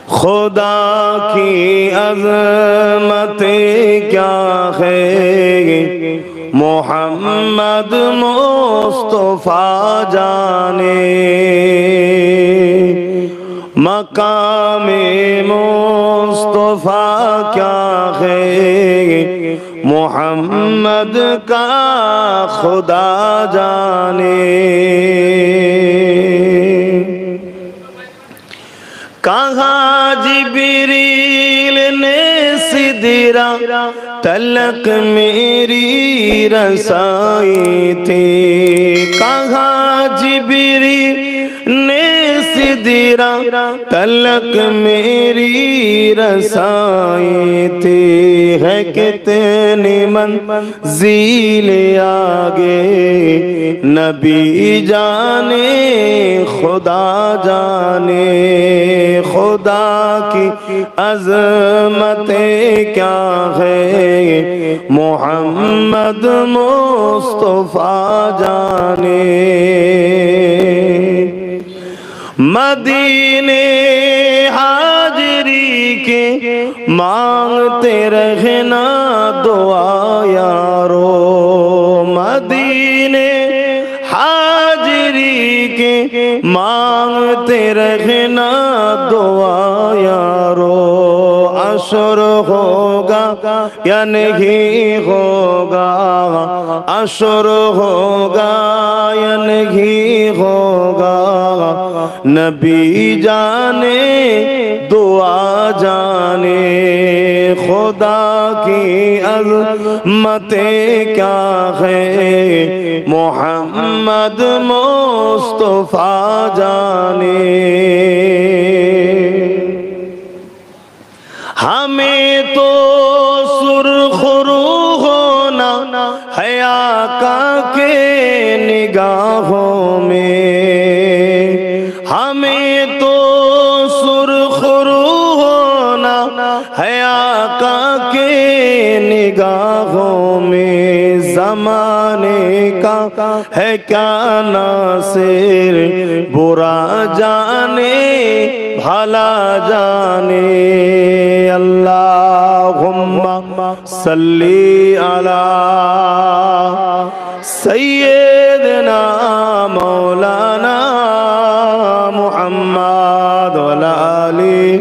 खुदा की अज़मत क्या है, मोहम्मद मुस्तफा जाने। मकामे मुस्तफा क्या है, मोहम्मद का खुदा जाने। कहा जिब्रील ने सिदरा तलक मेरी रसाई थी। कहा जिब्रील ने सिदरा तलक मेरी रसाई थी। है कितनी मंज़िल आगे, नबी जाने खुदा जाने। खुदा की अज़मत क्या है, मोहम्मद मुस्तफा जाने। मदीने हाजरी के मांगते रहना दुआ यारो। मदीने हाजरी के मांगते रहना दुआ यारो। अशर होगा या नहीं होगा, अशर होगा या नहीं होगा, नबी जाने दुआ जाने। खुदा की अज़मत क्या है, मोहम्मद मुस्तफा जाने। हमें तो सुरखरू होना है आका के निगाहों में। हमें तो सुरखरू होना है आका के निगाहों में। ज़माने का है क्या नासिर, बुरा जाने भला जाने। अल्लाहुम्मा सल्ली अला सय्यिदना मौलाना मुहम्मद वअला आलिहि।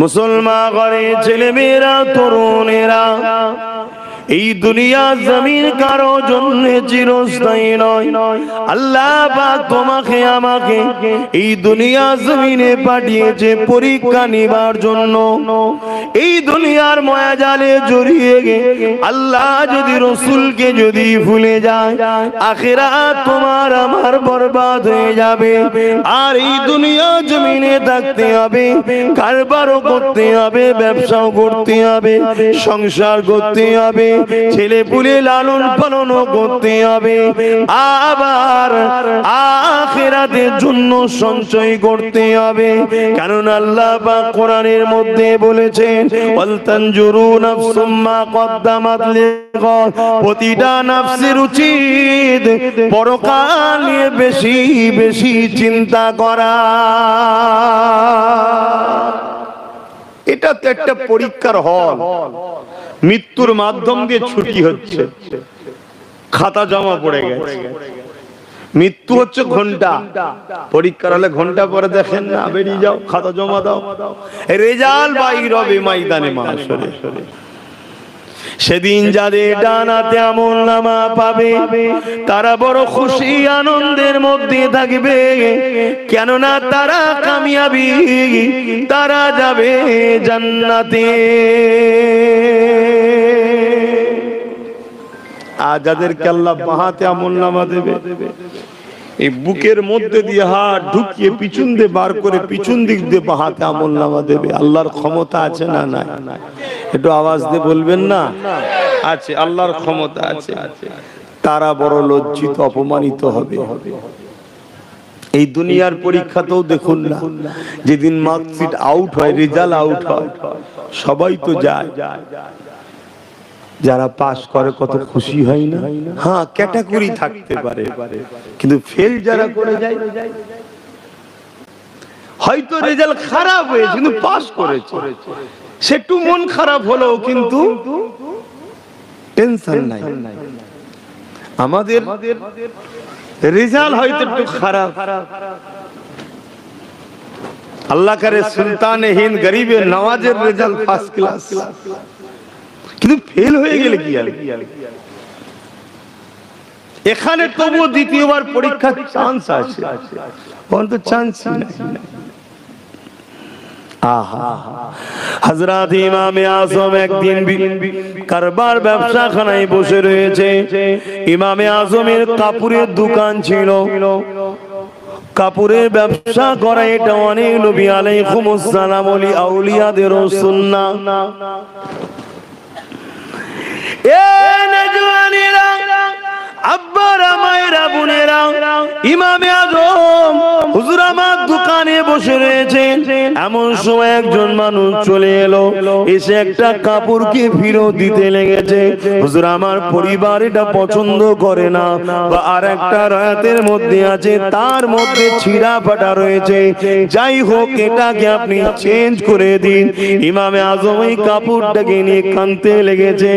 मुसलमान घरे ছেলেমেয়েরা তরুণেরা, এই দুনিয়া জমিন কারো জন্য চিরস্থায়ী নয়। আল্লাহ পাক তোমাকে আমাকে এই দুনিয়া জমিনে পাঠিয়েছে পরীক্ষা নিবার জন্য। এই দুনিয়ার মায়াজালে জড়িয়ে গিয়ে আল্লাহ যদি রসুলকে যদি ভুলে যায়, আখিরাত তোমার আমার বরবাদ হয়ে যাবে। আর এই দুনিয়া জমিনে থাকতে হবে, কারবারও করতে হবে, ব্যবসাও করতে হবে, সংসার করতে হবে, ছেলে পুলে লালন পালনও করতে হবে, আবার আখিরাতের জন্য সঞ্চয় করতে হবে। কারণ আল্লাহ পাক কোরআনের মধ্যে বলেছেন, ওয়াল তানজুরু নাফসুম মা কদ্দামাত লিগাদ। প্রতিটা নফসের উচিত পরকাল নিয়ে বেশি বেশি চিন্তা করা। এটা তো একটা পরীক্ষার হল। মৃত্যুর মাধ্যম দিয়ে ছুটি হচ্ছে, খাতা জমা পড়ে গেছে। মৃত্যু হচ্ছে ঘন্টা, পরীক্ষার হলে ঘন্টা পরে দেখেন না, বেরিয়ে যাও, খাতা জমা দাও, রেজাল্ট বাইর হবে ময়দানে মাশরে। সেদিন যাদের ডানাতে আমলনামা পাবে তারা বড় খুশি আনন্দের মধ্যে থাকবে, কেননা তারা কামিয়াবি, তারা যাবে জান্নাতে। আর যাদেরকে আল্লাহ বাহাতে আমলনামা দেবে, এই বুকের মধ্যে দিয়ে হাত ঢুকিয়ে পিছন দিয়ে বার করে পিছন দিক দিয়ে বাহাতে আমলনামা দেবে। আল্লাহর ক্ষমতা আছে না নাই? একটু আওয়াজ দিয়ে বলবেন না? আছে, আল্লাহর ক্ষমতা আছে। তারা বড় লজ্জিত অপমানিত হবে। এই দুনিয়ার পরীক্ষাতেও দেখুন না, যেদিন মার্কশিট আউট হয়, রেজাল্ট আউট হয়, সবাই তো যায়। যারা পাস করে কত খুশি হয় না? হ্যাঁ, ক্যাটাগরি থাকতে পারে, কিন্তু ফেল যারা করে যায়, হয়তো রেজাল্ট খারাপ হয়েছে কিন্তু পাস করেছে, সেটু মন খারাপ হলো কিন্তু টেনশন নাই। আমাদের রেজাল্ট হয়তো একটু খারাপ, আল্লাহ করে সুলতানে হিন্দ গরিবে নওয়াজের রেজাল্ট ফার্স্ট ক্লাস, কিন্তু ফেল হয়ে গেলে কি আর? এখানে তবু দ্বিতীয়বার পরীক্ষার চান্স আছে, অন্তত চান্স নেই। হযরত ইমামে আযম একদিন কারবার ব্যবসাখানায় বসে রয়েছে। ইমামে আযমের কাপড়ের দোকান ছিল, কাপড়ের ব্যবসা করা এটা অনেক নবী আলাইহিমুস সালাম ওলি আউলিয়াদের সুন্নাহ। এ নজওয়ানেরা, আব্বারা, মায়েরা, বোনেরা, ইমামে আযম হুজুর আমার দোকানে বসে রয়েছেন। এমন সময় একজন মানুষ চলে এলো, এসে একটা কাপড়কে ফেরত দিতে লেগেছে। হুজুর আমার পরিবার এটা পছন্দ করে না, বা আর একটা রায়াতের মধ্যে আছে তার মধ্যে ছিঁড়া ফাটা রয়েছে, যাই হোক এটাকে আপনি চেঞ্জ করে দিন। ইমামে আযম এই কাপড়টাকে নিয়ে কাঁদতে লেগেছে।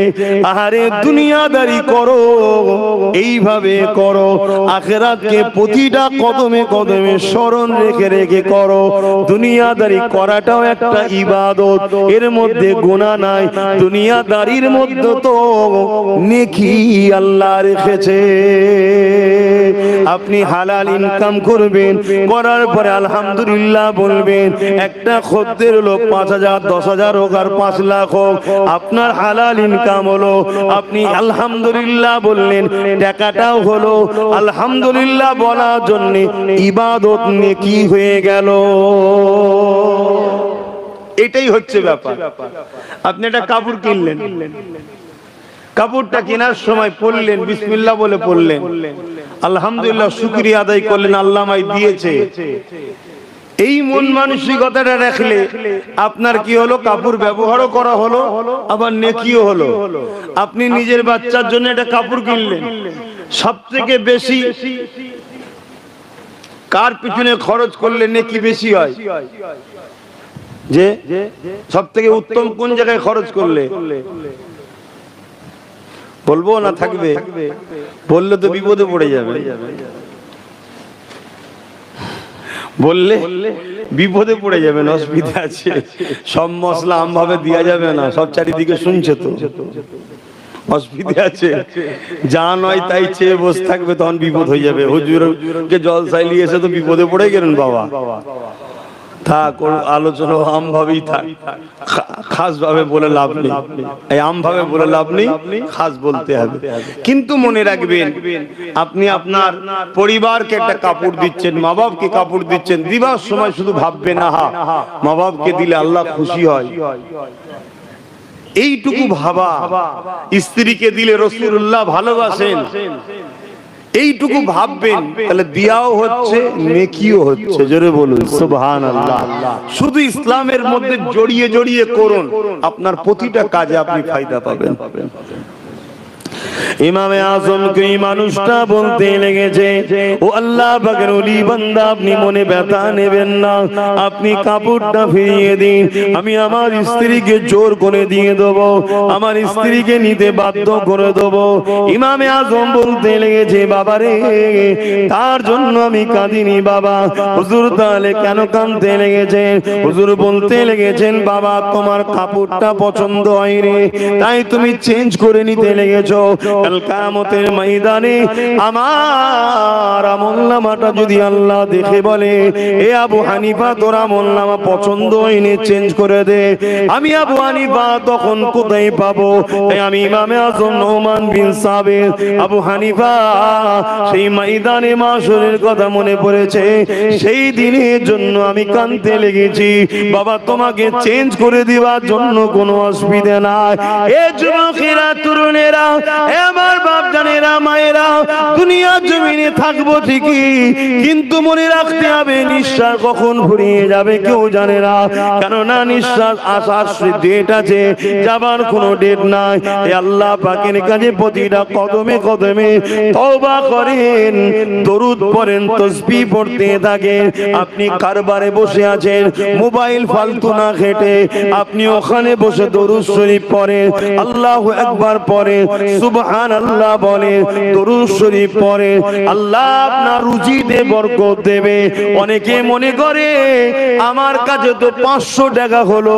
আহারে, দুনিয়াদারি করো, এইভাবে করো, আখিরাতকে প্রতিটা কদমে কদমে স্মরণ রেখে রেখে করো। দুনিয়াদারি করাটাও একটা ইবাদত, এর মধ্যে গুনাহ নাই। দুনিয়াদারির মধ্যে তো নেকি আল্লাহ রেখেছে। আপনি হালাল ইনকাম করবেন, করার পরে আলহামদুলিল্লাহ বলবেন। একটা খদ্দের লোক 5,000 10,000 হোক আর 5 লাখ হোক, আপনার হালাল ইনকাম হলো, আপনি আলহামদুলিল্লাহ বললেন, টাকাটাও হলো। আলহামদুলিল্লাহ বলার জন্য ইবাদত নেকি হয়ে গেল। এটাই হচ্ছে ব্যাপার। আপনি একটা কাপড় কিনলেন, কাপড়টা কেনার সময় পড়লেন, বিসমিল্লাহ বলে পড়লেন, আলহামদুলিল্লাহ শুকরিয়া আদায় করলেন, আল্লাহ আমায় দিয়েছে। এই মন মানসিকতাটা রাখলে আপনার কি হলো? কাপড় ব্যবহারও করা হলো, আবার নেকিও হলো। আপনি নিজের বাচ্চার জন্য একটা কাপড় কিনলেন, সবথেকে বেশি কার পিছনে খরচ করলে নেকি বেশি হয়? যে সবথেকে উত্তম কোন জায়গায় খরচ করলে? বলবো না থাকবে? বললে তো বিপদে পড়ে যাবে, বললে বিপদে পড়ে যাবেন, অসুবিধা আছে। সব মশলা আমভাবে দেওয়া যাবে না, সব চারিদিকে শুনছে তো, অসুবিধা আছে। যা নয় তাই চেয়ে বসে থাকবে, তখন বিপদ হয়ে যাবে। হুজুরকে জলসায় নিয়ে এসে তো বিপদে পড়ে গেলেন বাবা। থাক, আলোচনা আম ভাবেই থাক, খাস ভাবে বলে লাভ নেই। এই আম ভাবে বলে লাভ নেই, খাস বলতে হবে। কিন্তু মনে রাখবেন, আপনি আপনার পরিবারকে একটা কাপড় দিচ্ছেন, মা বাপকে কাপড় দিচ্ছেন, দিবার সময় শুধু ভাববেন, আহা মা বাপকে দিলে আল্লাহ খুশি হয়, এইটুকু ভাবা। স্ত্রীকে দিলে রাসূলুল্লাহ ভালোবাসেন, এইটুকু ভাববেন, তাহলে দিয়াও হচ্ছে, নেকিও হচ্ছে। জোরে বলুন সুবহানাল্লাহ। শুধু ইসলামের মধ্যে জড়িয়ে জড়িয়ে করুন, আপনার প্রতিটা কাজে আপনি ফায়দা পাবেন। ইমামে আযমকে এই মানুষটা বলতে লেগেছে, ও আল্লাহ পাকের ওলি বান্দা, আপনি মনে ব্যথা নেবেন না, আপনি কাপড়টা ফিরিয়ে দিন, আমি আমার স্ত্রীকে জোর করে দিয়ে দেবো, আমার স্ত্রীকে নিতে বাধ্য করে দেবো। ইমামে আযম বলতে লেগেছে, বাবারে, তার জন্য আমি কাঁদিনি বাবা। হুজুর তাহলে কেন কাঁদতে লেগেছেন? হুজুর বলতে লেগেছেন, বাবা তোমার কাপড়টা পছন্দ হয়নি, তাই তুমি চেঞ্জ করে নিতে লেগেছো। কাল কিয়ামতের ময়দানে আমার আমলনামাটা যদি আল্লাহ দেখে বলে, এ আবু হানিফা তোর আমলনামা পছন্দ হয়নি, চেঞ্জ করে দে, আমি আবু হানিফা তখন কোথায় পাবো? আমি ইমামে আযম নোমান বিন সাবিত আবু হানিফা সেই ময়দানে মাশরের কথা মনে পড়েছে, সেই দিনের জন্য আমি কাঁদতে লেগেছি। বাবা তোমাকে চেঞ্জ করে দেওয়ার জন্য কোনো অসুবিধা নাই। এ যুবকেরা, তরুণেরা, আমার বাপ জানেরা, মায়েরা, দুনিয়ার জমিনে থাকবো ঠিকই, কিন্তু মনে রাখতে হবে নিঃশ্বাস কখন ফুরিয়ে যাবে কেউ জানে না, কেননা নিঃশ্বাস আসার ডেট আছে, যাবার কোনো ডেট নাই। আল্লাহ পাকের কাছে প্রতিটা কদমে কদমে তওবা করেন, দরুদ পড়েন, তাসবিহ পড়তে থাকেন। আপনি কারবারে বসে আছেন, মোবাইল ফালতু না ঘেটে আপনি ওখানে বসে দরুদ শরীফ পড়েন, আল্লাহু আকবার পড়েন, সুবহানাল্লাহ বলেন, দরুদ শরীফ পড়েন, আল্লাহ আপনার রুজিতে বরকত দেবে। অনেকে মনে করে আমার কাছে তো 500 টাকা হলো,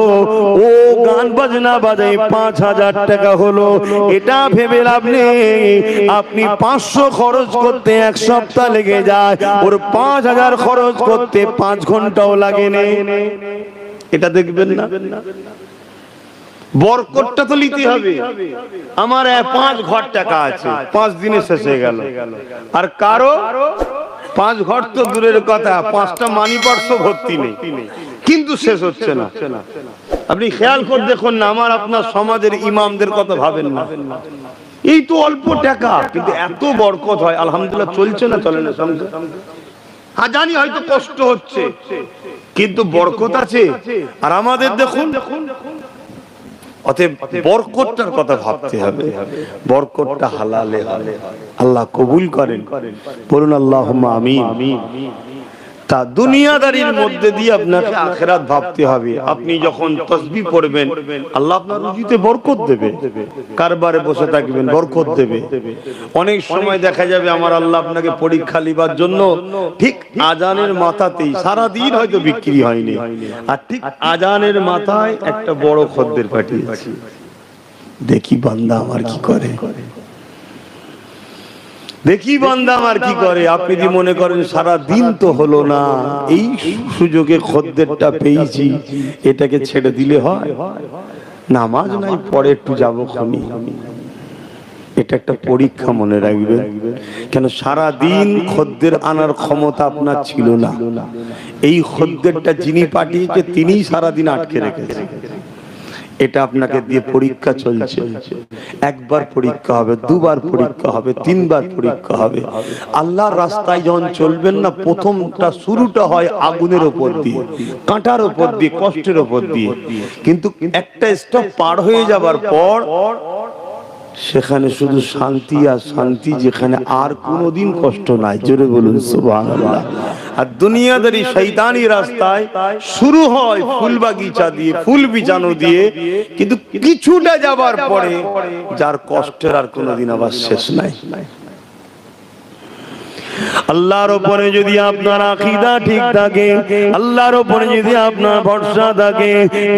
ও গান বাজনা বাজায় 5000 টাকা হলো, এটা ভেবে লাভ নেই। আপনি 500 খরচ করতে এক সপ্তাহ লেগে যায়, ওর 5000 খরচ করতে 5 ঘন্টাও লাগে না। এটা দেখবেন না, বরকতটা তো নিতে হবে। আমার 5 ঘর টাকা আছে, 5 দিনে শেষ হয়ে গেল, আর কারো 5 ঘর তো দূরের কথা, 5টা মানি পার্স ভর্তি নেই, কিন্তু শেষ হচ্ছে না। আপনি খেয়াল করে দেখুন না, আমার আপনার সমাজের ইমামদের কথা ভাবেন না। এই তো অল্প টাকা, কিন্তু এত বরকত হয়। আলহামদুলিল্লাহ চলছে না, চলে না সঙ্গে? হ্যাঁ জানি হয়তো কষ্ট হচ্ছে, কিন্তু বরকত আছে। আর আমাদের দেখুন, অতএব বরকতটার কথা ভাবতে হবে, বরকতটা হালালে হবে, আল্লাহ কবুল করেন, বলুন আল্লাহুম্মা আমিন। তা দুনিয়াদারির মধ্যে দিয়ে আপনাকে আখিরাত ভাবতে হবে। আপনি যখন তাসবিহ পড়বেন, আল্লাহ আপনার রুজিতে বরকত দেবে, কারবারে বসে থাকবেন, বরকত দেবে। অনেক সময় দেখা যাবে আমার আল্লাহ আপনাকে পরীক্ষা লিবার জন্য ঠিক আজানের মাথাতেই, সারা দিন হয়তো বিক্রি হয়নি, আর ঠিক আজানের মাথায় একটা বড় খদ্দের পাঠিয়েছে, দেখি বান্দা আমার কি করে, দেখি বান্দা আমার কি করে। আপনি যদি মনে করেন সারা দিন তো হলো না, এই সুযোগে খদ্দেরটা পেয়েছি, এটাকে ছেড়ে দিলে হয়? নামাজ নাই, পরে একটু যাবো খনি, এটা একটা পরীক্ষা, মনে রাখবেন। কেন সারা দিন খদ্দের আনার ক্ষমতা আপনার ছিল না, এই খদ্দেরটা যিনি পাঠিয়েছে তিনিই সারা দিন আটকে রেখেছে। এটা আপনাকে দিয়ে পরীক্ষা চলছে। একবার পরীক্ষা হবে, দুবার পরীক্ষা হবে, 3 বার পরীক্ষা হবে। আল্লাহর রাস্তায় যখন চলবেন না, প্রথমটা শুরুটা হয় আগুনের উপর দিয়ে, কাঁটার উপর দিয়ে, কষ্টের উপর দিয়ে, কিন্তু একটা স্টপ পার হয়ে যাবার পর সেখানে শুধু শান্তি আর শান্তি, যেখানে আর কোনোদিন কষ্ট নাই। জোরে বলুন সুবহানাল্লাহ। আর দুনিয়াদারি শয়তানি রাস্তায় শুরু হয় ফুল বাগিচা দিয়ে, ফুল বিছানো দিয়ে, কিন্তু কিছুটা যাবার পরে যার কষ্টের আর কোনোদিন আবার শেষ নাই। আল্লাহর উপরে যদি আপনার আকীদা ঠিক থাকে, আল্লাহর উপরে যদি আপনার ভরসা থাকে,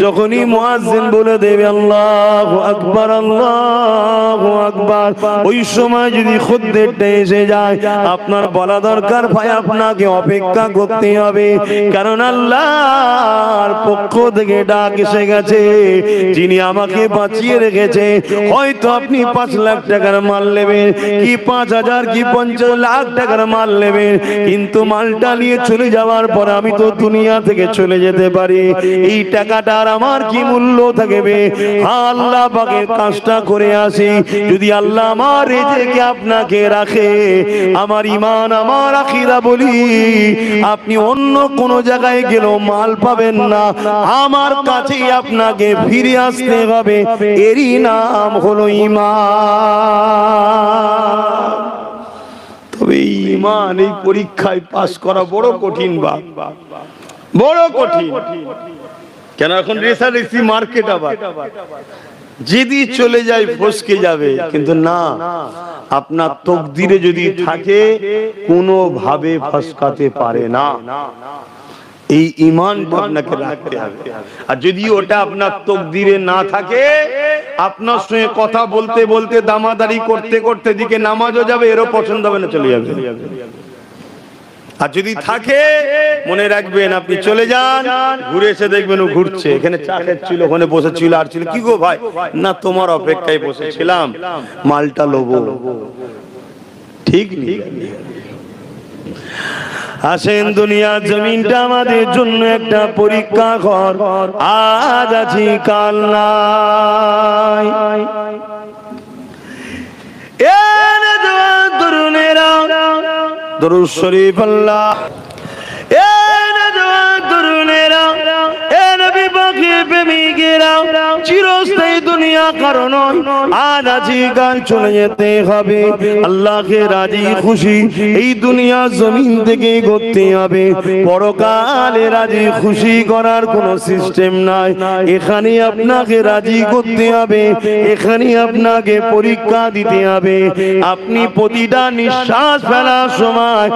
যখনই মুয়াজ্জিন বলে দেবে আল্লাহু আকবার, আল্লাহু আকবার, ওই সময় যদি খদ্দেরটা এসে যায়, আপনার বলা দরকার ভাই আপনাকে অপেক্ষা করতে হবে, কারণ আল্লাহর পক্ষ থেকে ডাক এসে গেছে, যিনি আমাকে বাঁচিয়ে রেখেছে। হয়তো আপনি 5 লাখ টাকার মাল নেবেন, কি 5000 কি 50 লাখ টাকার মাল নেবেন, কিন্তু মালটা নিয়ে চলে যাওয়ার পর আমি তো দুনিয়া থেকে চলে যেতে পারি, এই টাকাটার আমার কি মূল্য থাকবে? আল্লাহ পাকের কাজটা করে আসি, যদি আল্লাহ আমার রিজিকে আপনাকে রাখে, আমার ঈমান আমার আকীদা বলি, আপনি অন্য কোন জায়গায় গেলেও মাল পাবেন না, আমার কাছেই আপনাকে ফিরে আসতে হবে। এরই নাম হলো ঈমান। তবে এই ঈমান, এই পরীক্ষায় পাস করা বড় কঠিন, বড় কঠিন। কেন এখন রেসারেসি মার্কেট, আবার যদি চলে যায় ফসকে যাবে, কিন্তু না, আপনার তকদিরে যদি থাকে কোনো ভাবে ফসকাতে পারে না। এই ঈমানটা আপনাকে রাখতে হবে। আর যদি ওটা আপনার তকদিরে না থাকে, আপনার সঙ্গে কথা বলতে বলতে, দামাদারি করতে করতে দিকে নামাজও যাবে, এরও পছন্দ হবে না, চলে যাবে। আর যদি থাকে, মনে রাখবেন আপনি চলে যান, ঘুরে এসে দেখবেন ও ঘুরছে, এখানে চা খাচ্ছিল, ওখানে বসেছিল, আর ছিল কি গো ভাই, না তোমার অপেক্ষায় বসেছিলাম, মালটা লোবো। ঠিক নেই। আসেন, দুনিয়া জমিনটা আমাদের জন্য একটা পরীক্ষা ঘর, আজ আছি কাল নাই। দরুদ শরীফ আল্লাহ এ নওজওয়ান তরুণেরা এ নবী পাকের প্রেমিকেরা চিরস্থায়ী দুনিয়া কারণ আজ আজীবন চলে যেতে হবে আল্লাহকে রাজি খুশি এই দুনিয়া জমিন থেকে করতে হবে পরকালে রাজি খুশি করার কোনো সিস্টেম নাই এখানে আপনাকে রাজি করতে হবে এখানে আপনাকে পরীক্ষা দিতে হবে আপনি প্রতিটা নিঃশ্বাস ফেলার সময়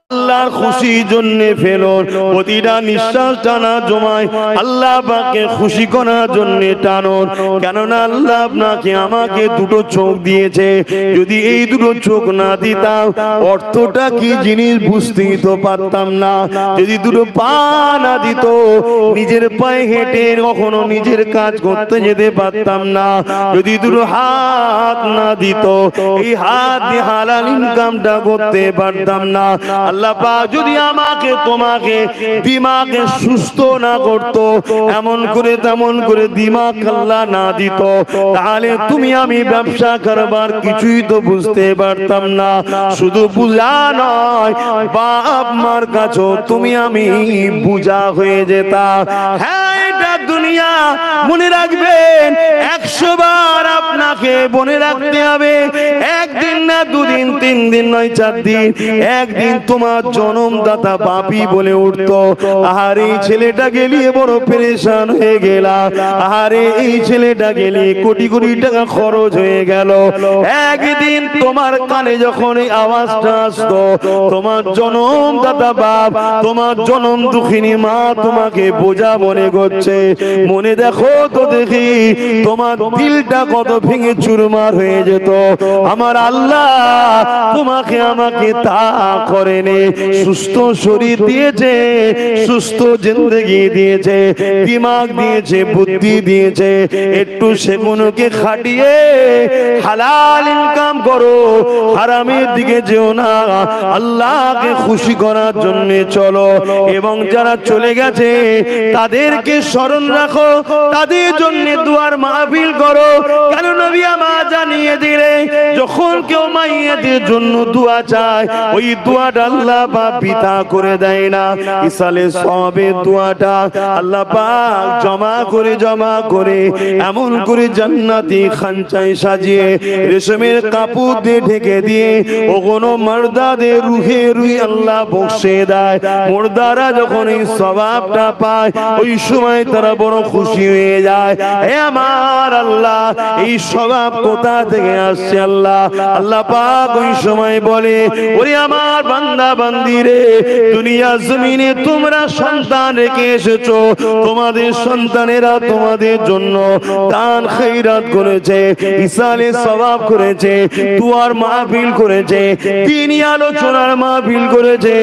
আল্লাহর খুশির জন্য ফেলুন প্রতিটা নিঃশ্বাস টানা জমায় আল্লাহ পাককে খুশি করার জন্য টানুন কেননা আল্লাহ আপনাকে আমাকে দুটো চোখ দিয়েছে যদি এই দুটো চোখ না দিতাম অর্থটা কি জিনিস বুঝতেই তো পারতাম না যদি দুটো পা না দিত নিজের পায়ে হেঁটে কখনো নিজের কাজ করতে যেতে পারতাম না যদি দুটো হাত না দিত এই হাত দিয়ে হালাল ইনকামটা করতে পারতাম না আল্লাহ পাক যদি আমাকে তোমাকে দিমাগে সুস্থ না করতো এমন করে তেমন করে দিমাগ আল্লাহ না দিত তাহলে তুমি আমি ব্যবসা করবার কিছুই তো বুঝতে পারতাম না শুধু বুঝা নয় বাপ মার কাছেও তুমি আমি বুঝা হয়ে যেতাম হ্যাঁ এটা দুনিয়া মনে রাখবেন 100 বার আপনাকে মনে রাখতে হবে একদিন না দুদিন তিন দিন নয় 4 দিন একদিন তোমার জন্মদাতা বাপি বলে উঠতো আহারে এই ছেলেটা গেলিয়ে বড় পেরেশান হয়ে গেলাম আহারে এই ছেলেটা গেলে কোটি কোটি টাকা খরচ হয়ে গেল একদিন তোমার কানে যখন এই আওয়াজটা আসতো তোমার জন্মদাতা বাপ তোমার জন্ম দুঃখিনী মা তোমাকে বোঝা মনে করছে মনে দেখো তো দেখি তোমার দিলটা কত ভেঙে চুরমার হয়ে যেত আমার আল্লাহ তোমাকে আমাকে তা করেনি সুস্থ শরীর দিয়েছে সুস্থ জিন্দেগি দিয়েছে দিমাগ দিয়েছে বুদ্ধি দিয়েছে একটু সেগুলোকে খাটিয়ে হালাল ইনকাম করো হারামের দিকে যেও না আল্লাহকে খুশি করার জন্য চলো এবং যারা চলে গেছে তাদেরকে স্মরণ রাখো তাদের জন্য দুয়ার মাহফিল করো কেন নবী আমার জানিয়ে দিলে যখন কেউ মাইয়াদের জন্য দোয়া চায় ওই দোয়াটা আল্লাহ পাক পিতা করে দেয় না ইসালে সওয়াবের দোয়াটা আল্লাহ পাক জমা করে এমন করে জান্নাতি খানচায় সাজিয়ে রেশমের কাপড় দিয়ে ঢেকে দিয়ে ওগুলো মারদাদের রুহে রুহি আল্লাহ বকশে দেয় মুর্দারা যখন এই সওয়াবটা পায় ওই সময় তারা বড় খুশি হয়ে যায় হে আমার আল্লাহ এই সওয়াব কোথা থেকে আসছে আল্লাহ আল্লাহ পাক ওই সময় বলে ওরে আমার বান্দা বান্দি রে দুনিয়া জমিনে তোমরা সন্তান রেখে এসেছো তোমাদের সন্তানেরা তোমাদের জন্য দান খৈরাত করেছে ইসালে সওয়াব করেছে দুয়ার মাহফিল করেছে দ্বীনি আলোচনার মাহফিল করেছে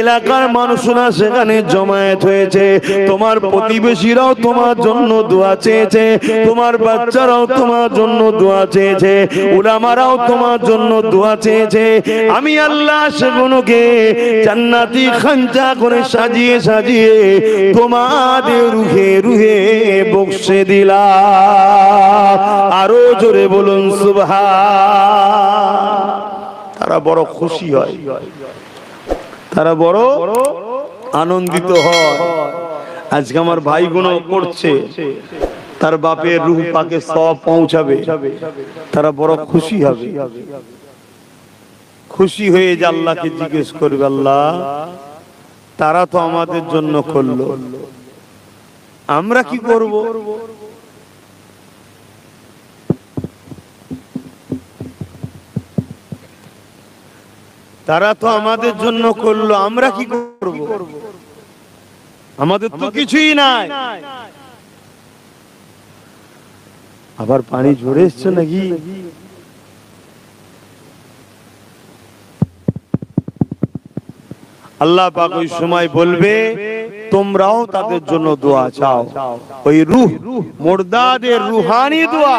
এলাকার মানুষরা সেখানে জমায়েত হয়েছে তোমার প্রতিবেশীরাও তোমার জন্য দোয়া চেয়েছে তোমার বাচ্চারাও তোমার জন্য দোয়া চেয়েছে উলামারাও তোমার জন্য দোয়া চেয়েছে আমি আল্লাহ সেগুলোকে জান্নাতি খানচা করে সাজিয়ে সাজিয়ে তোমাদের রুহে রুহে বকশে দিলাম আরো জোরে বলুন সুবহান তারা বড় খুশি হয় তারা বড় আনন্দিত হয় আজকে আমার ভাইগুলো করছে তার বাপের রূহ পাকে সব পৌঁছাবে তারা বড় খুশি হবে খুশি হয়ে যে আল্লাহকে জিজ্ঞেস করবে আল্লাহ তারা তো আমাদের জন্য করলো আমরা কি করব তারা তো আমাদের জন্য করলো আমরা কি করব আমাদের তো কিছুই নাই আবার পানি ঝরে এসছে নাকি আল্লাহ পাক ওই সময় বলবে তোমরাও তাদের জন্য দোয়া চাও ওই রূহ মুর্দাদের রূহানি দোয়া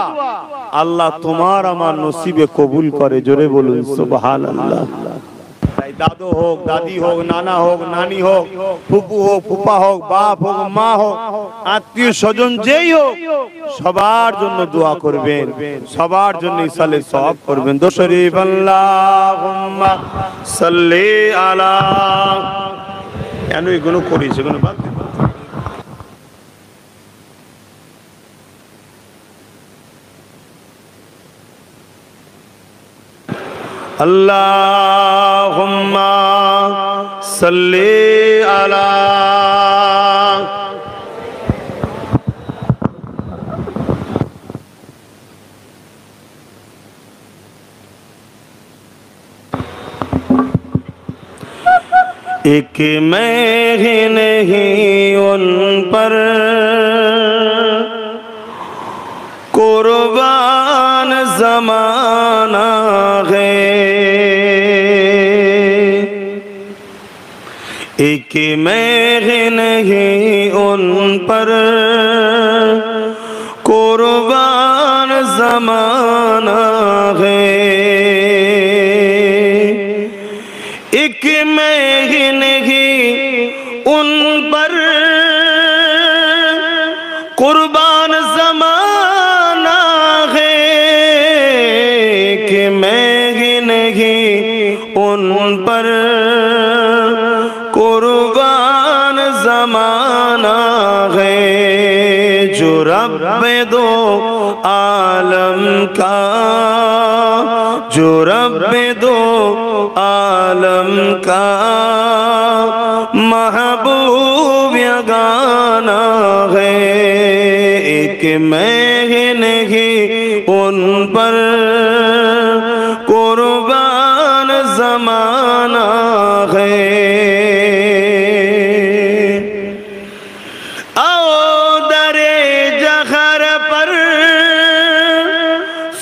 আল্লাহ তোমার আমার নসিবে কবুল করে জোরে বলুন সুবহানাল্লাহ दादू হোক, দাদি হোক, নানা হোক, নানি হোক, ফুপু হোক, ফুপা হোক, বাপ হোক, মা হোক, আত্মীয় স্বজন যেই হোক, সবার জন্য দোয়া করবেন, সবার জন্য ইসালে সওয়াব করবেন। দো শরীফ আল্লাহুম্মা সাল্লি আলা, কেন এগুলো করিস, এগুলো বাদ দে। अल्लाहुम्मा सल्ली अला एक मैं ही नहीं उन पर कुर्बान ज़माना है, एक मैं ही नहीं उन पर कुर्बान ज़माना है, एक मैं ही नहीं उन पर कुर्बान ज़माना है, कि मैं ही नहीं उन पर कुर्बान ज़माना है, जो रब्बे दो आलम का, जो रब्बे दो आलम का महबूब यगाना है, एक मैं ही नहीं उन पर कुर्बान ज़माना है। आओ दरे जहर पर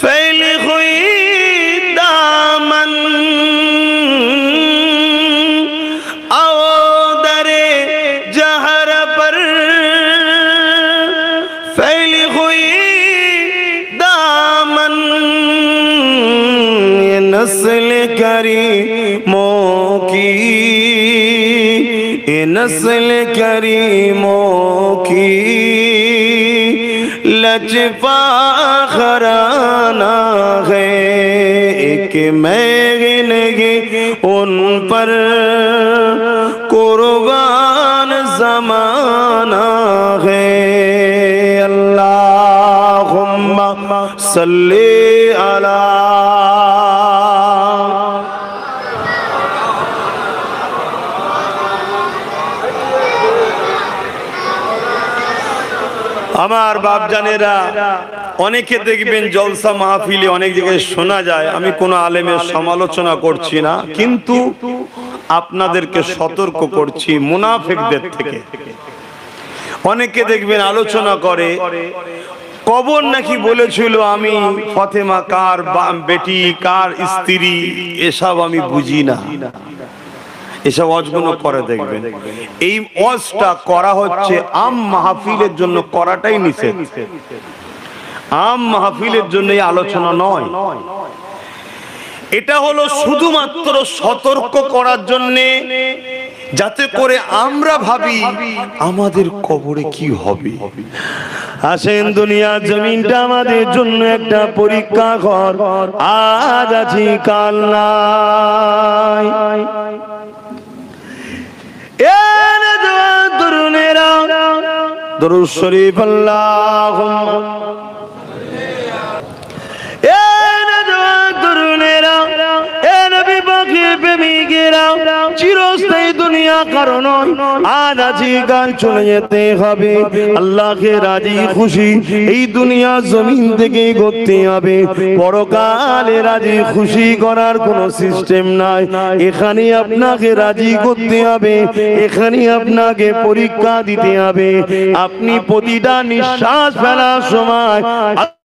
फैली हुई दामन, आओ दरे जहर पर फैली हुई दामन, ये नस्ल करीमों की, ये नस्ल करीमों की लजपा खराना है, एक मैं ही नहीं उन पर कुर्बान ज़माना है। अल्लाहुम्मा सल्ली अला, আমার বাপজানেরা, অনেকে দেখবেন জলসা মাহফিলে অনেক জায়গায় শোনা যায়, আমি কোনো আলেমের সমালোচনা করছি না, কিন্তু আপনাদেরকে সতর্ক করছি মুনাফিকদের থেকে। অনেকে দেখবেন আলোচনা করে কবর নাকি বলেছিল আমি ফাতেমা কার বেটি, কার স্ত্রী, এসব আমি বুঝি না, এসব ওয়াজগুলো করে দেখবেন। এই ওয়াজটা করা হচ্ছে আম মাহফিলের জন্য, করাটাই নিষেধ, আম মাহফিলের জন্য এই আলোচনা নয়। এটা হলো শুধুমাত্র সতর্ক করার জন্য, যাতে করে আমরা ভাবি আমাদের কবরে কি হবে। আসেন, দুনিয়া জমিনটা আমাদের জন্য একটা পরীক্ষা ঘর, আজ আছি কাল নাই। দরুদ শরীফ আল্লাহুম্মা, এ নওজওয়ান তরুণেরা, এ নবী পাকের প্রেমিকেরা, চিরস্থায়ী দুনিয়া কারণ আজ আছি কাল চলে যেতে হবে। আল্লাহকে রাজি খুশি এই দুনিয়া জমিন থেকে করতে হবে, পরকালে রাজি খুশি করার কোনো সিস্টেম নাই। এখানে আপনাকে রাজি করতে হবে, এখানে আপনাকে পরীক্ষা দিতে হবে। আপনি প্রতিটা নিঃশ্বাস ফেলার সময়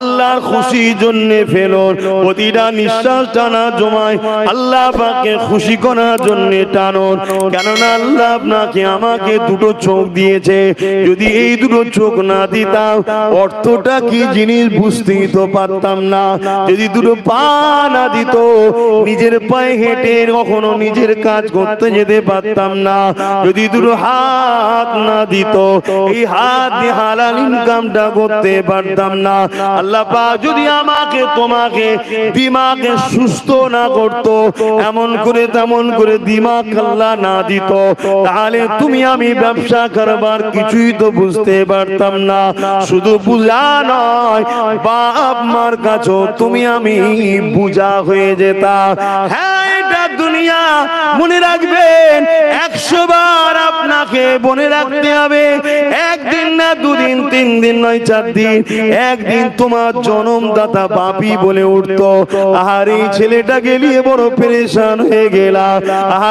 আল্লাহর খুশির জন্য ফেলো। প্রতিটা নিঃশ্বাস টানা জমায় আল্লাহ পাককে খুশি করার জন্য টানো। কেননা আল্লাহ আপনাকে আমাকে দুটো চোখ দিয়েছে, যদি এই দুটো চোখ না দিতাম অর্থটা কি জিনিস বুঝতেই তো পারতাম না। যদি দুটো পা না দিত নিজের পায়ে হেঁটে কখনো নিজের কাজ করতে যেতে পারতাম না। যদি দুটো হাত না দিত এই হাত দিয়ে হালাল ইনকামটা করতে পারতাম না। আল্লাহ পাক যদি আমাকে তোমাকে দিমাগে সুস্থ না করত, এমন করে তেমন করে দিমাগ আল্লাহ না দিত, তাহলে তুমি আমি ব্যবসা কারবার কিছুই তো বুঝতে পারতাম না। শুধু বুঝা নয়, বাপ মার কাছেও তুমি আমি বুঝা হয়ে যেতাম। হ্যাঁ, এটা দুনিয়া, মনে রাখবেন 100 বার আপনাকে মনে রাখতে হবে। একদিন না দুদিন, 3 দিন নয় 4 দিন, একদিন তোমার জন্মদাতা বাপি বলে উঠতো, আরে এই ছেলেটা গেলিয়ে বড় পেরেশান হয়ে গেলাম,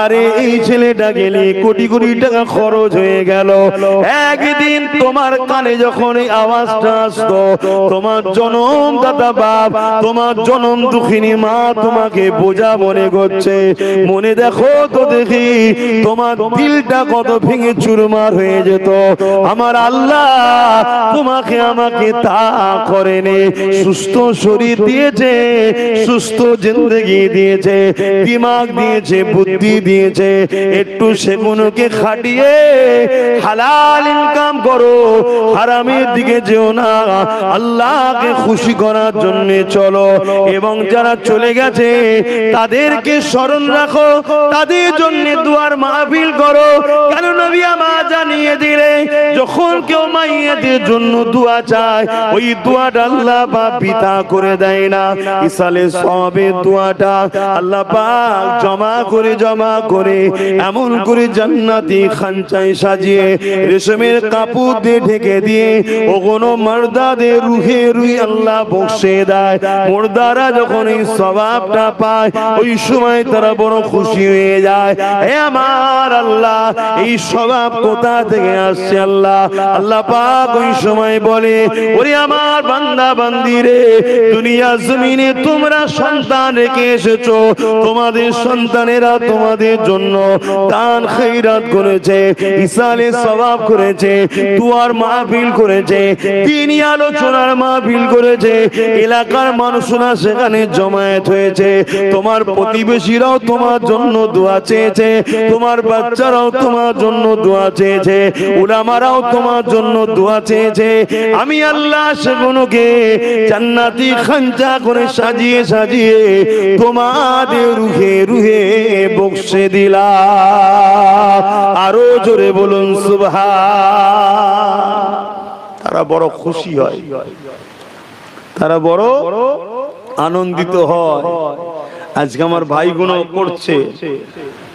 আরে এই ছেলেটা গেলিয়ে কোটি কোটি টাকা খরচ হয়ে গেল। একদিন তোমার কানে যখন এই আওয়াজটা আসতো, তোমার জন্মদাতা বাপ, তোমার জন্ম দুঃখিনী মা তোমাকে বোঝা মনে করছে, মনে দেখো তো দেখি তোমার দিলটা কত ভেঙে চুরমার হয়ে যেত। আমার আল্লাহ তোমাকে আমাকে তা করেনি, সুস্থ শরীর দিয়েছে, সুস্থ জিন্দেগি দিয়েছে, দিমাগ দিয়েছে, বুদ্ধি দিয়েছে। একটু সেগুলোকে খাটিয়ে হালাল ইনকাম করো, হারামের দিকে যেও না, আল্লাহকে খুশি করার জন্য চলো। এবং যারা চলে গেছে তাদেরকে স্মরণ রাখো, তাদের জন্য দুয়ার মাহফিল করো। কেন নবী আমার জানিয়ে দিলে যখন কেউ মাইয়াদের জন্য দোয়া চায়, ওই দোয়াটা আল্লাহ পাক পিতা করে দেয় না। ইসালে সবের দোয়াটা আল্লাহ পাক জমা করে এমন করে জান্নাতি খানচায় সাজিয়ে রেশমের কাপড় দিয়ে ঢেকে দিয়ে ওগুলো মর্দাদের রুহে রুই আল্লাহ বসে দেয়। মুর্দারা যখন এই সওয়াবটা পায় ওই সময় তারা বড় খুশি হয়ে যায়। হে আমার আল্লাহ, এই সওয়াব কোথা থেকে আসছে আল্লাহ? আল্লাহ পাক ওই সময় বলে, ওরে আমার বান্দা বান্দিরে, দুনিয়া জমিনে তোমরা সন্তান রেখে এসেছো, তোমাদের সন্তানেরা তোমাদের জন্য দান খৈরাত করেছে, ইসালে সওয়াব করেছে, দুয়ার মাহফিল করেছে, দ্বীনি আলোচনার মাহফিল করেছে, এলাকার মানুষরা সেখানে জমায়েত হয়েছে, তোমার প্রতিবেশীরাও তোমার জন্য দোয়া চেয়েছে, তোমার বাচ্চারাও তোমার জন্য দোয়া চেয়েছে, উলামারাও তোমার জন্য দোয়া চেয়েছে। আমি আল্লাহ সেগুলোকে জান্নাতি খানচা করে সাজিয়ে সাজিয়ে তোমাদের রুহে রুহে বক্সে দিলাম। আরো জোরে বলুন সুবহান। তারা বড় খুশি হয়, তারা বড় আনন্দিত হয়। আজকে আমার ভাইগুলো করছে,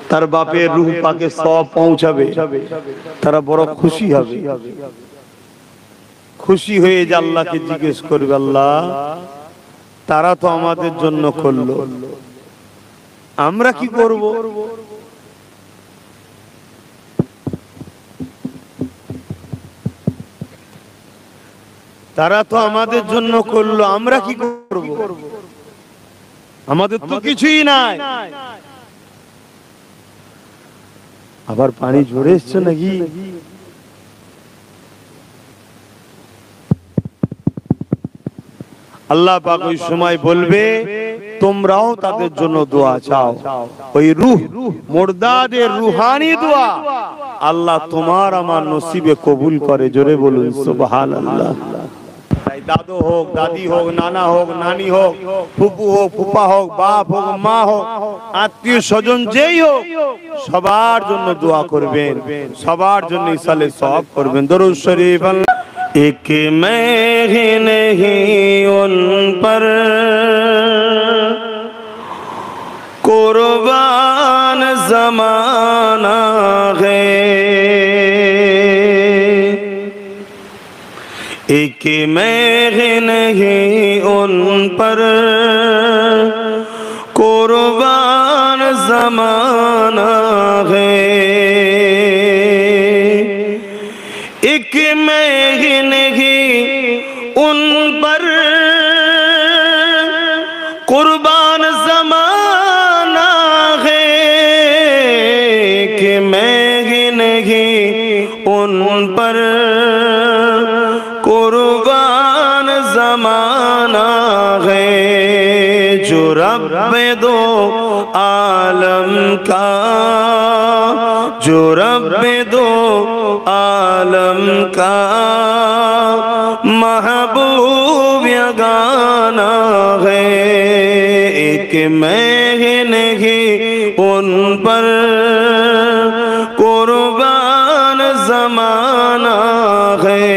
তার বাপের রূহ পাকে সব পৌঁছাবে, তারা বড় খুশি হবে। খুশি হয়ে যে আল্লাহকে জিজ্ঞেস করবে, আল্লাহ তারা তো আমাদের জন্য করলো, আমরা কি করব? তারা তো আমাদের জন্য করলো, আমরা কি করব? আমাদের তো কিছুই নাই। আবার পানি ঝরে এসছে নাকি? আল্লাহ পাক ওই সময় বলবে, তোমরাও তাদের জন্য দোয়া চাও। ওই রূহ মুর্দাদের রুহানি দোয়া আল্লাহ তোমার আমার নসিবে কবুল করে। জোরে বলুন সুবহানাল্লাহ। দাদু হোক, দাদি হোক, নানা হোক, নানি হোক, ফুপু হোক, ফুপা হোক, বাপ হোক, মা হোক, আত্মীয় স্বজন যেই হোক, সবার জন্য দোয়া করবেন, সবার জন্য ইসালে সওয়াব করবেন। দরুদ শরীফ। एक मैं ही नहीं उन पर कुर्बान ज़माना है, एक मैं ही नहीं उन पर कुर्बान ज़माना है, एक मैं ही नहीं उन पर कुर्बान ज़माना है कि मैं ही नहीं उन पर कुर्बान ज़माना है। जो रब दो आलम का, जो रब दो आलम का महबूब यगाना है। एक मैं ही नहीं उन पर कुर्बान ज़माना है।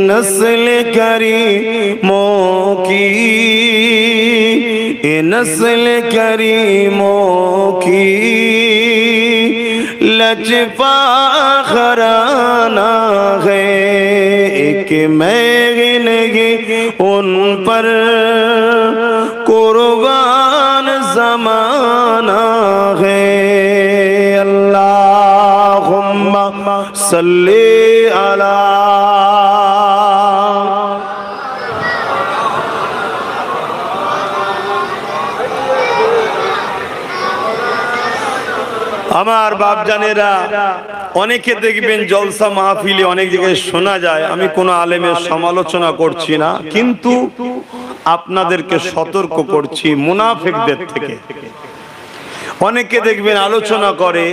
नस्ल करीमों की, ये नस्ल करीमों की लजपा खराना है। एक महंगी उन पर कुर्बान ज़माना है। अल्लाहुम्मा सल्ली अला। আমার বাপ জানেরা, অনেকে দেখবেন জলসা মাহফিলে অনেক জায়গায় শোনা যায়, আমি কোনো আলেমের সমালোচনা করছি না, কিন্তু আপনাদেরকে সতর্ক করছি মুনাফিকদের থেকে। অনেকে দেখবেন আলোচনা করে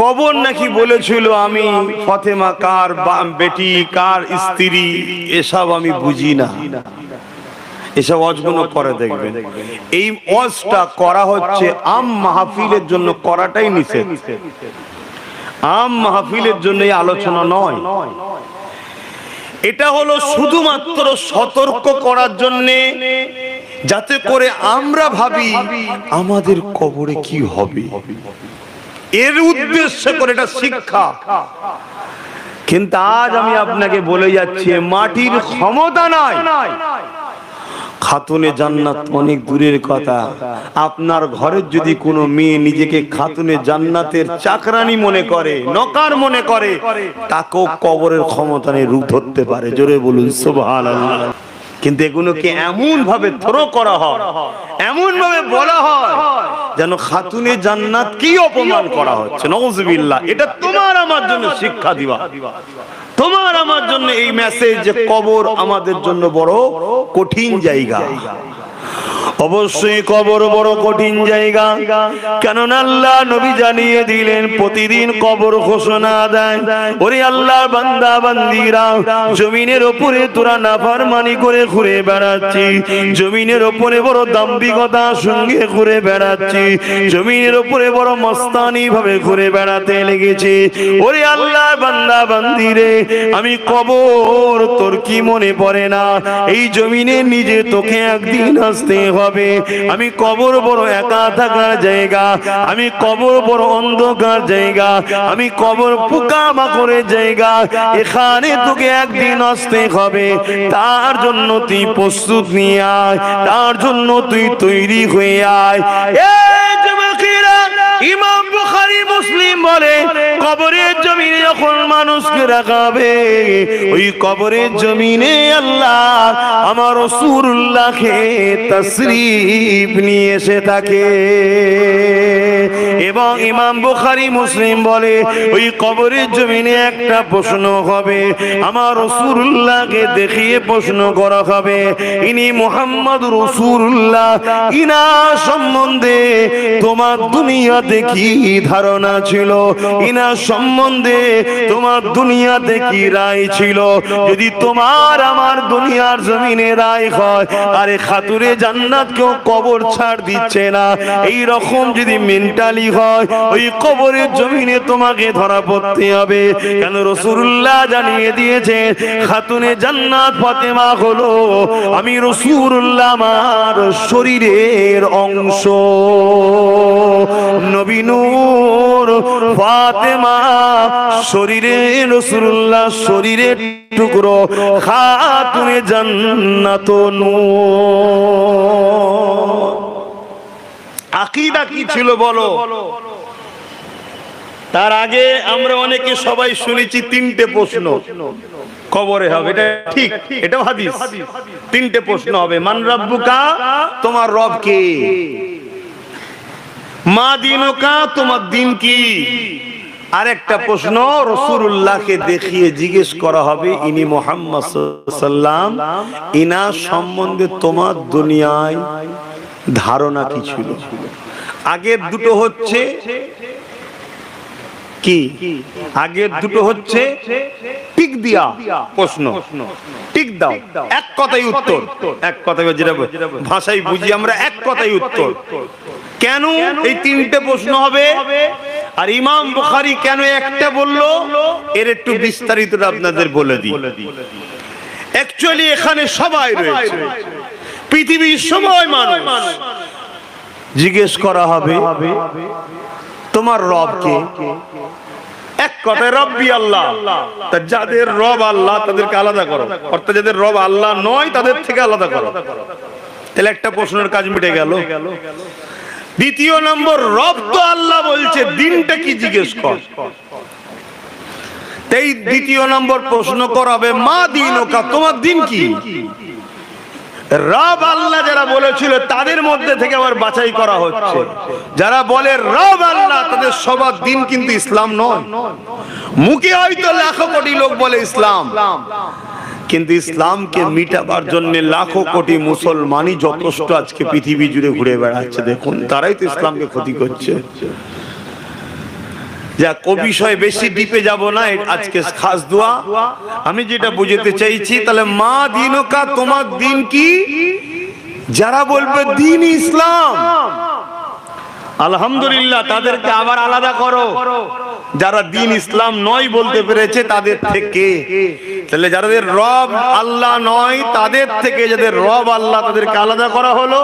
কবর নাকি বলেছিল আমি ফাতেমা কার বেটি কার স্ত্রী, এসব আমি বুঝি না, এসব অজগুলো করে দেখবেন। এই ওয়াজটা করা হচ্ছে আম মাহফিলের জন্য, করাটাই নিষেধ। আম মাহফিলের জন্য এই আলোচনা নয়, এটা হলো শুধুমাত্র সতর্ক করার জন্য, যাতে করে আমরা ভাবি আমাদের কবরে কি হবে, এর উদ্দেশ্য করে এটা শিক্ষা। কিন্তু আজ আমি আপনাকে বলে যাচ্ছি মাটির ক্ষমতা নাই। খাতুনে জান্নাত অনেক দূরের কথা, আপনার ঘরের যদি কোনো মেয়ে নিজেকে খাতুনে জান্নাতের চাকরানি মনে করে, নকার মনে করে, তাকেও কবরের ক্ষমতা নিয়ে রূপ ধরতে পারে। জোরে বলুন সুবহানাল্লাহ। কিন্তু এগুলোকে এমন ভাবে থ্রো করা হয়, এমন ভাবে বলা হয় যেন খাতুনে জান্নাত কি অপমান করা হচ্ছে। নাউজুবিল্লাহ। এটা তোমার আমার জন্য শিক্ষা দিবা, তোমার আমার জন্য এই মেসেজ যে কবর আমাদের জন্য বড় কঠিন জায়গা। অবশ্যই কবর বড় কঠিন জায়গা, কেননা আল্লাহ নবী জানিয়ে দিলেন প্রতিদিন কবর ঘোষণা দেয়, ওরে আল্লাহর বান্দা বান্দিরা, জমিনের উপরে তোরা নাফরমানি করে ঘুরে বেড়াচ্ছি, জমিনের উপরে বড় দাম্ভিকতার সঙ্গে ঘুরে বেড়াচ্ছি, জমিনের উপরে বড় মস্তানি ভাবে ঘুরে বেড়াতে লেগেছে। ওরে আল্লাহর বান্দা বান্দিরে, আমি কবর তোর কি মনে পড়ে না? এই জমিনে নিজে তোকে একদিন আসতে হবে। আমি কবর বড় একা থাকার জায়গা, আমি কবর বড় অন্ধকার জায়গা, আমি কবর পোকামাকড়ের জায়গা, এখানে তোকে একদিন আসতে হবে। তার জন্য তুই প্রস্তুত নিয়ে আয়, তার জন্য তুই তৈরি হয়ে আয়। এই যুবকেরা, ইমাম বুখারী মুসলিম বলে কবরের জমিনে যখন মানুষকে রাখাবে, ওই কবরের জমিনে আল্লাহ আমার রাসূলুল্লাহকে তাশরীফ নিয়ে এসে থাকে। এবং ইমাম বুখারী মুসলিম বলে ওই কবরের জমিনে একটা প্রশ্ন হবে, আমার রাসূলুল্লাহকে দেখিয়ে প্রশ্ন করা হবে, ইনি মুহাম্মদ রাসূলুল্লাহ, ইনা সম্বন্ধে তোমার দুনিয়াতে কি ধারণা ছিল, ইনা সম্বন্ধে তোমার দুনিয়াতে কি রায় ছিল? যদি তোমার আমার দুনিয়ার জমিনে রায় হয়, আরে খাতুরে জান্নাত কেউ কবর ছাড় দিচ্ছে না, এই রকম যদি মেন্টালি হয়, ওই কবরের জমিনে তোমাকে ধরা পড়তে হবে। কেন রাসূলুল্লাহ জানিয়ে দিয়েছে খাতুনে জান্নাত ফাতেমা হলো আমি রাসূলুল্লাহ আমার শরীরের অংশ। নবী নূহ নূর ফাতেমা শরীরে রাসূলুল্লাহ শরীরে টুকরো খাতুনে জান্নাত নূর। আকীদা কি ছিল বলো? তার আগে আমরা অনেকে সবাই শুনেছি তিনটে প্রশ্ন কবরে হবে, এটা ঠিক, এটাও হাদিস। তিনটে প্রশ্ন হবে, মান রাব্বুকা, তোমার রব কে, মা দিনুকা, তোমার দিন কি, আরেকটা প্রশ্ন রাসূলুল্লাহকে দেখিয়ে জিজ্ঞেস করা হবে ইনি মুহাম্মদ সাল্লাল্লাহু আলাইহি ওয়াসাল্লাম, ইনার সম্বন্ধে তোমার দুনিয়ায় ধারণা কি ছিল। আগের দুটো হচ্ছে কি, আগের দুটো হচ্ছে টিক দিয়া প্রশ্ন, টিক দাও, এক কথাই উত্তর, এক কথাই যেটা ভাষায় বুঝি আমরা, এক কথাই উত্তর। কেন এই তিনটে প্রশ্ন হবে আর ইমাম বুখারী কেন একটা বললো, এর একটু বিস্তারিত আপনাদের বলে দিই। অ্যাকচুয়ালি এখানে সবাই রয়েছে, পৃথিবীর সবাই মানুষ। জিজ্ঞেস করা হবে তোমার রব কে, এক কথায় রব্বি আল্লাহ। তা যাদের রব আল্লাহ তাদেরকে আলাদা করো, অর্থাৎ যাদের রব আল্লাহ নয় তাদের থেকে আলাদা করো। তাহলে একটা প্রশ্নের কাজ মিটে গেল। দ্বিতীয় নম্বর, রব তো আল্লাহ বলছে, দিনটা কি জিজ্ঞেস কর। এই দ্বিতীয় নম্বর প্রশ্ন করাবে মা দিনুকা, তোমার দিন কি। রব আল্লাহ যারা বলেছিল তাদের মধ্যে থেকে আবার বাছাই করা হচ্ছে, যারা বলে রব আল্লাহ তাদের সবার দিন কিন্তু ইসলাম নয়। মুখে হয়তো লাখো কোটি লোক বলে ইসলাম, কিন্তু ইসলামকে মিটাবার জন্য লাখো কোটি মুসলমানই যথেষ্ট আজকে পৃথিবী জুড়ে ঘুরে বেড়াচ্ছে। দেখুন, তারাই তো ইসলামকে ক্ষতি করছে। যা কো বিষয় বেশি ডিপে যাব না, আজকে খাস দোয়া আমি যেটা বুঝাতে চাইছি। তাহলে মা দিনুকা, তোমার দিন কি। যারা বলবে দিন ইসলাম, আলহামদুলিল্লাহ, তাদেরকে আবার আলাদা করো। যারা দিন ইসলাম নয় বলতে পেরেছে তাদের থেকে, তাহলে যাদের রব আল্লাহ নয় তাদের থেকে যাদের রব আল্লাহ তাদেরকে আলাদা করা হলো।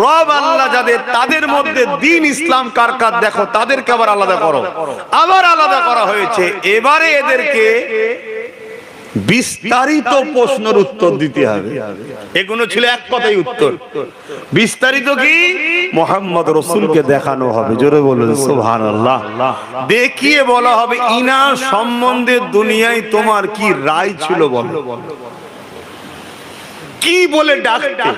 রব আল্লাহ যাদের, তাদের মধ্যে দিন ইসলাম কার কার দেখো, তাদেরকে আবার আলাদা করো। আবার আলাদা করা হয়েছে, এবারে এদেরকে বিস্তারিত প্রশ্নের উত্তর দিতে হবে। এগুলো ছিল এক কথাই উত্তর। বিস্তারিত কি, মুহাম্মদ রাসূলকে দেখানো হবে। জোরে বলুন সুবহানাল্লাহ। দেখিয়ে বলা হবে ইনার সম্বন্ধে দুনিয়ায় তোমার কি রায় ছিল বলো, কি বলে ডাকতে।